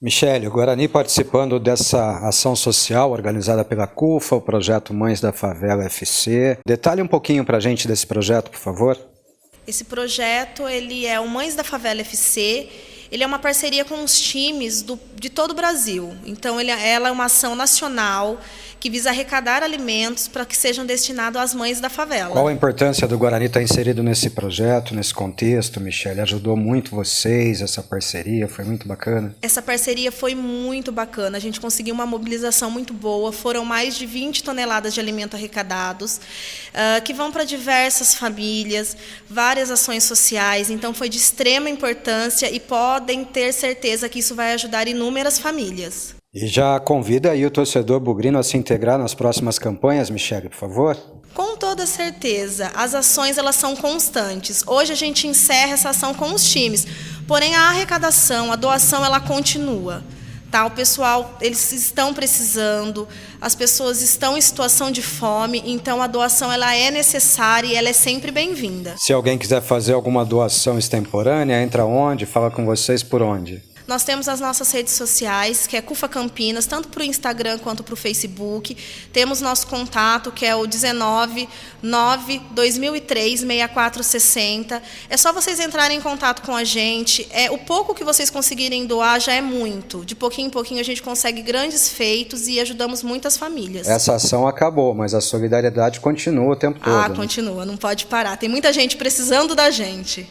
Michele, o Guarani participando dessa ação social organizada pela CUFA, o projeto Mães da Favela FC. Detalhe um pouquinho para a gente desse projeto, por favor. Esse projeto ele é o Mães da Favela FC. Ele é uma parceria com os times de todo o Brasil. Então, ela é uma ação nacional que visa arrecadar alimentos para que sejam destinados às mães da favela. Qual a importância do Guarani estar inserido nesse projeto, nesse contexto, Michele? Ajudou muito vocês, essa parceria? Foi muito bacana? Essa parceria foi muito bacana. A gente conseguiu uma mobilização muito boa. Foram mais de 20 toneladas de alimento arrecadados, que vão para diversas famílias, várias ações sociais. Então, foi de extrema importância e podem ter certeza que isso vai ajudar inúmeras famílias. E já convida aí o torcedor bugrino a se integrar nas próximas campanhas, Michele, por favor? Com toda certeza, as ações elas são constantes. Hoje a gente encerra essa ação com os times, porém a arrecadação, a doação, ela continua. Tá? O pessoal, eles estão precisando, as pessoas estão em situação de fome, então a doação ela é necessária e ela é sempre bem-vinda. Se alguém quiser fazer alguma doação extemporânea, entra onde? Fala com vocês por onde? Nós temos as nossas redes sociais, que é CUFA Campinas, tanto para o Instagram quanto para o Facebook. Temos nosso contato, que é o 199-2003-6460. É só vocês entrarem em contato com a gente. O pouco que vocês conseguirem doar já é muito. De pouquinho em pouquinho a gente consegue grandes feitos e ajudamos muitas famílias. Essa ação acabou, mas a solidariedade continua o tempo todo. Continua, não pode parar. Tem muita gente precisando da gente.